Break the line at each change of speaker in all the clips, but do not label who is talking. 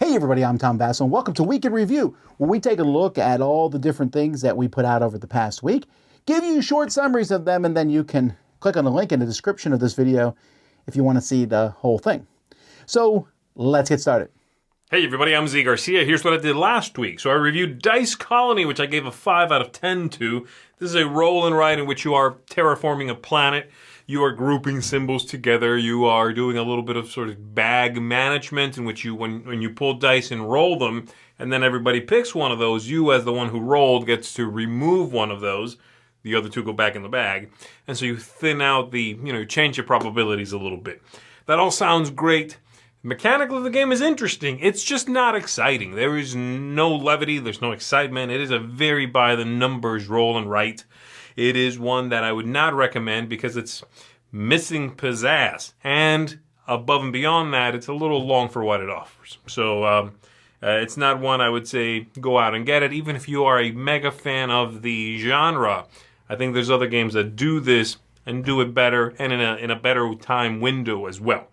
Hey everybody, I'm Tom Basso, and welcome to Week in Review, where we take a look at all the different things that we put out over the past week, give you short summaries of them, and then you can click on the link in the description of this video if you want to see the whole thing. So, let's get started.
Hey everybody, I'm Z Garcia. Here's what I did last week. So I reviewed Dice Colony, which I gave a 5 out of 10 to. This is a roll and write in which you are terraforming a planet. You are grouping symbols together. You are doing a little bit of sort of bag management in which you, when you pull dice and roll them, and then everybody picks one of those, you as the one who rolled gets to remove one of those. The other two go back in the bag. And so you thin out change your probabilities a little bit. That all sounds great. Mechanically, the game is interesting. It's just not exciting. There is no levity. There's no excitement. It is a very by-the-numbers roll and write. It is one that I would not recommend because it's missing pizzazz. And above and beyond that, it's a little long for what it offers. So it's not one I would say go out and get it, even if you are a mega fan of the genre. I think there's other games that do this and do it better and in a better time window as well.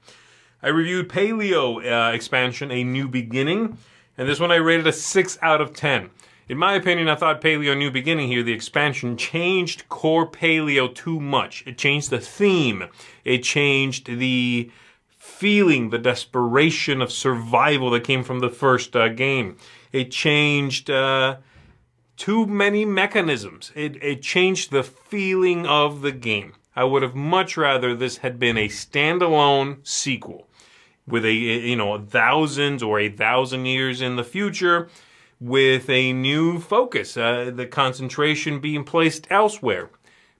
I reviewed Paleo expansion, A New Beginning, and this one I rated a 6 out of 10. In my opinion, I thought Paleo New Beginning here, the expansion, changed core Paleo too much. It changed the theme. It changed the feeling, the desperation of survival that came from the first game. It changed too many mechanisms. It changed the feeling of the game. I would have much rather this had been a standalone sequel with thousands or 1,000 years in the future with a new focus, the concentration being placed elsewhere.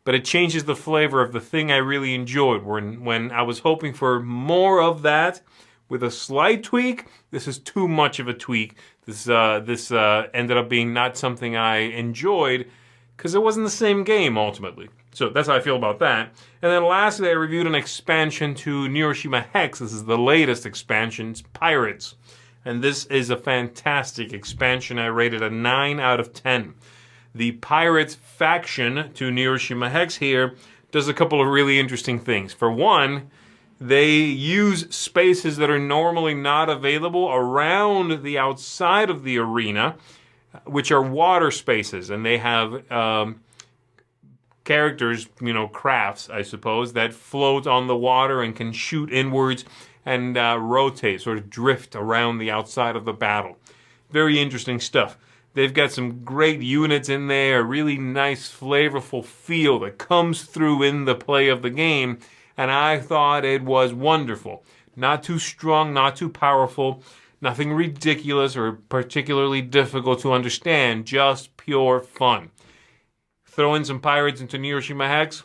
But it changes the flavor of the thing I really enjoyed. When I was hoping for more of that with a slight tweak, this is too much of a tweak. This ended up being not something I enjoyed because it wasn't the same game ultimately. So that's how I feel about that. And then lastly, I reviewed an expansion to Neuroshima Hex. This is the latest expansion. It's Pirates. And this is a fantastic expansion. I rated a 9 out of 10. The Pirates faction to Neuroshima Hex here does a couple of really interesting things. For one, they use spaces that are normally not available around the outside of the arena, which are water spaces. And they have characters, crafts, I suppose, that float on the water and can shoot inwards and rotate, sort of drift around the outside of the battle. Very interesting stuff. They've got some great units in there, a really nice, flavorful feel that comes through in the play of the game, and I thought it was wonderful. Not too strong, not too powerful, nothing ridiculous or particularly difficult to understand, just pure fun. Throw in some pirates into Neuroshima Hex.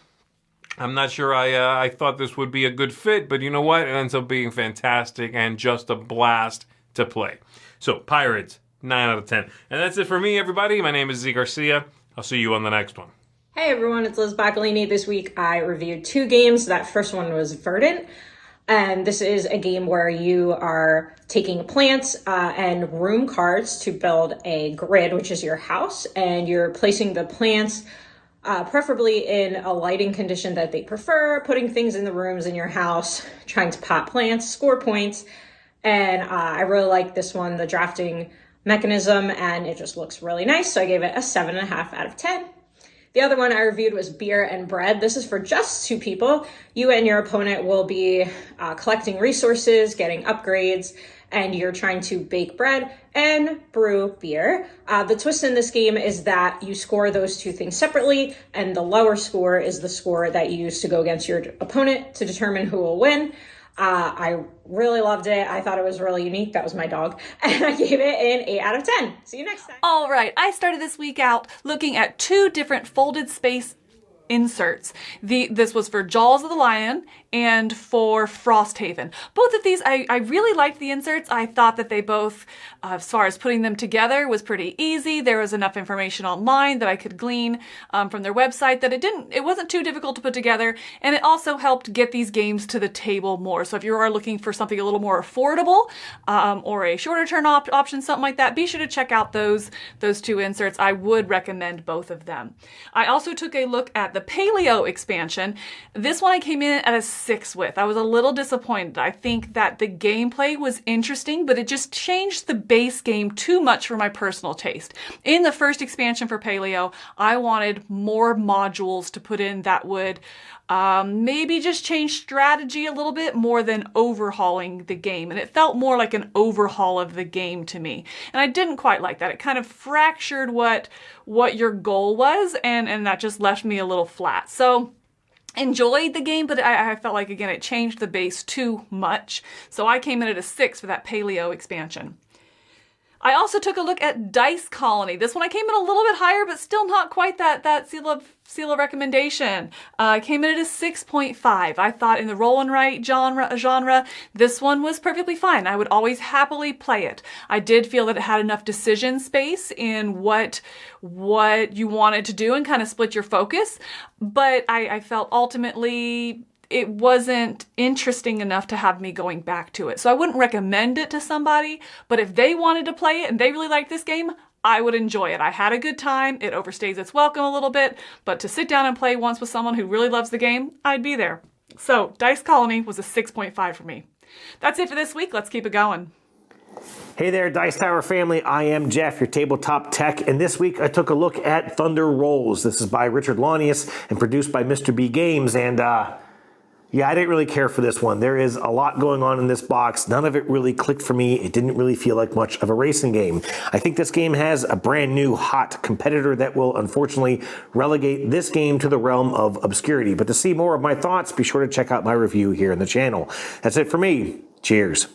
I'm not sure I thought this would be a good fit, but you know what? It ends up being fantastic and just a blast to play. So, Pirates, 9 out of 10. And that's it for me, everybody. My name is Z Garcia. I'll see you on the next one.
Hey everyone, it's Liz Broccolini. This week I reviewed 2 games. That first one was Verdant. And this is a game where you are taking plants and room cards to build a grid, which is your house, and you're placing the plants preferably in a lighting condition that they prefer, putting things in the rooms in your house, trying to pot plants, score points. And I really like this one, the drafting mechanism, and it just looks really nice. So I gave it a 7.5 out of 10. The other one I reviewed was Beer and Bread. This is for just 2 people. You and your opponent will be collecting resources, getting upgrades, and you're trying to bake bread and brew beer. The twist in this game is that you score those 2 things separately, and the lower score is the score that you use to go against your opponent to determine who will win. I really loved it. I thought it was really unique. That was my dog. And I gave it an 8 out of 10. See you next time.
All right. I started this week out looking at 2 different folded space inserts. This was for Jaws of the Lion and for Frosthaven. Both of these, I really liked the inserts. I thought that they both, as far as putting them together, was pretty easy. There was enough information online that I could glean from their website that it wasn't too difficult to put together, and it also helped get these games to the table more. So if you are looking for something a little more affordable or a shorter term option, something like that, be sure to check out those 2 inserts. I would recommend both of them. I also took a look at the the Paleo expansion. This one I came in at a 6 with. I was a little disappointed. I think that the gameplay was interesting, but it just changed the base game too much for my personal taste. In the first expansion for Paleo, I wanted more modules to put in that would maybe just change strategy a little bit more than overhauling the game. And it felt more like an overhaul of the game to me. And I didn't quite like that. It kind of fractured what your goal was, and that just left me a little flat. So enjoyed the game, but I felt like, again, it changed the base too much. So I came in at a 6 for that Paleo expansion. I also took a look at Dice Colony. This one I came in a little bit higher, but still not quite that seal of recommendation. I came in at a 6.5. I thought in the roll and write genre, this one was perfectly fine. I would always happily play it. I did feel that it had enough decision space in what you wanted to do and kind of split your focus, but I felt ultimately it wasn't interesting enough to have me going back to it. So I wouldn't recommend it to somebody, but if they wanted to play it and they really liked this game, I would enjoy it. I had a good time. It overstays its welcome a little bit, but to sit down and play once with someone who really loves the game, I'd be there. So Dice Colony was a 6.5 for me. That's it for this week. Let's keep it going.
Hey there, Dice Tower family. I am Jeff, your tabletop tech, and this week I took a look at Thunder Rolls. This is by Richard Launius and produced by Mr. B Games, and yeah, I didn't really care for this one. There is a lot going on in this box. None of it really clicked for me. It didn't really feel like much of a racing game. I think this game has a brand new hot competitor that will unfortunately relegate this game to the realm of obscurity. But to see more of my thoughts, be sure to check out my review here in the channel. That's it for me. Cheers.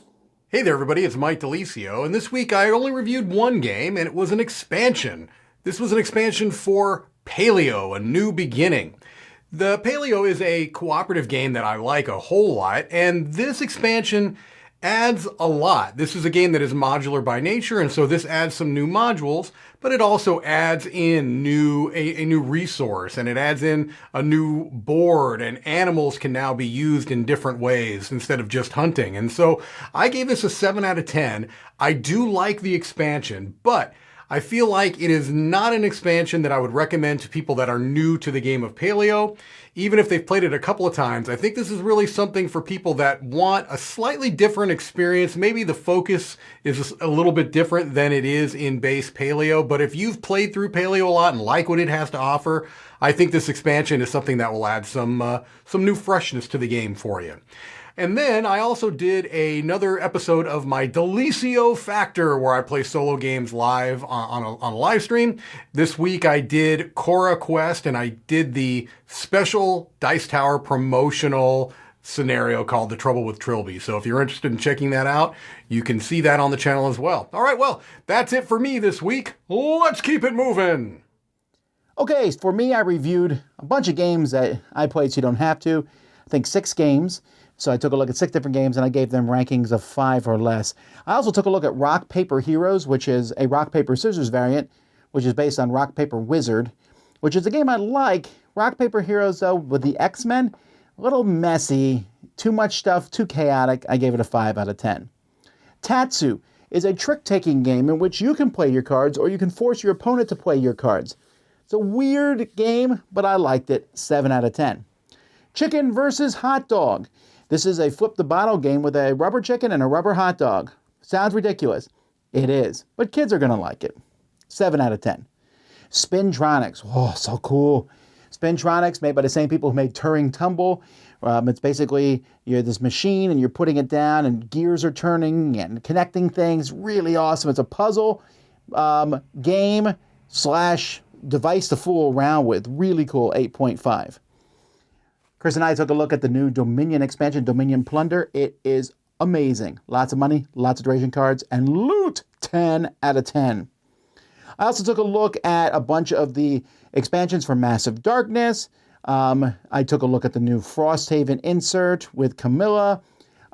Hey there everybody, it's Mike DeLisio, and this week I only reviewed one game, and it was an expansion. This was an expansion for Paleo, A New Beginning. The Paleo is a cooperative game that I like a whole lot, and this expansion adds a lot. This is a game that is modular by nature, and so this adds some new modules, but it also adds in a new resource, and it adds in a new board, and animals can now be used in different ways instead of just hunting. And so I gave this a 7 out of 10. I do like the expansion, but I feel like it is not an expansion that I would recommend to people that are new to the game of Paleo. Even if they've played it a couple of times, I think this is really something for people that want a slightly different experience. Maybe the focus is a little bit different than it is in base Paleo, but if you've played through Paleo a lot and like what it has to offer, I think this expansion is something that will add some new freshness to the game for you. And then I also did another episode of my Delisio Factor, where I play solo games live on a live stream. This week I did Cora Quest, and I did the special Dice Tower promotional scenario called The Trouble with Trilby. So if you're interested in checking that out, you can see that on the channel as well. All right, well, that's it for me this week. Let's keep it moving.
Okay, for me, I reviewed a bunch of games that I played so you don't have to. I think 6 games. So I took a look at 6 different games and I gave them rankings of 5 or less. I also took a look at Rock, Paper Heroes, which is a Rock, Paper, Scissors variant, which is based on Rock, Paper, Wizard, which is a game I like. Rock, Paper Heroes, though, with the X-Men, a little messy, too much stuff, too chaotic. I gave it a 5 out of 10. Tatsu is a trick-taking game in which you can play your cards or you can force your opponent to play your cards. It's a weird game, but I liked it. 7 out of 10. Chicken versus Hot Dog. This is a flip the bottle game with a rubber chicken and a rubber hot dog. Sounds ridiculous. It is, but kids are going to like it. 7 out of 10. Spintronics. Oh, so cool. Spintronics, made by the same people who made Turing Tumble. It's basically you're this machine and you're putting it down and gears are turning and connecting things. Really awesome. It's a puzzle game / device to fool around with. Really cool. 8.5. Chris and I took a look at the new Dominion expansion, Dominion Plunder. It is amazing. Lots of money, lots of duration cards, and loot. 10 out of 10. I also took a look at a bunch of the expansions for Massive Darkness. I took a look at the new Frosthaven insert with Camilla.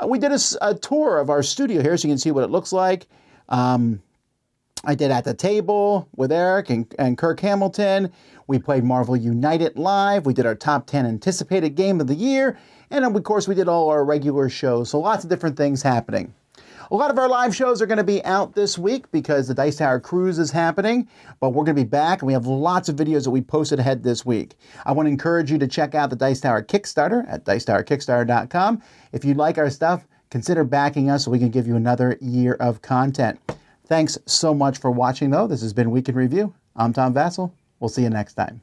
We did a tour of our studio here so you can see what it looks like. I did At the Table with Eric and Kirk Hamilton. We played Marvel United live. We did our top 10 anticipated game of the year. And of course, we did all our regular shows. So lots of different things happening. A lot of our live shows are going to be out this week because the Dice Tower Cruise is happening, but we're going to be back and we have lots of videos that we posted ahead this week. I want to encourage you to check out the Dice Tower Kickstarter at dicetowerkickstarter.com. If you like our stuff, consider backing us so we can give you another year of content. Thanks so much for watching, though. This has been Week in Review. I'm Tom Vassell. We'll see you next time.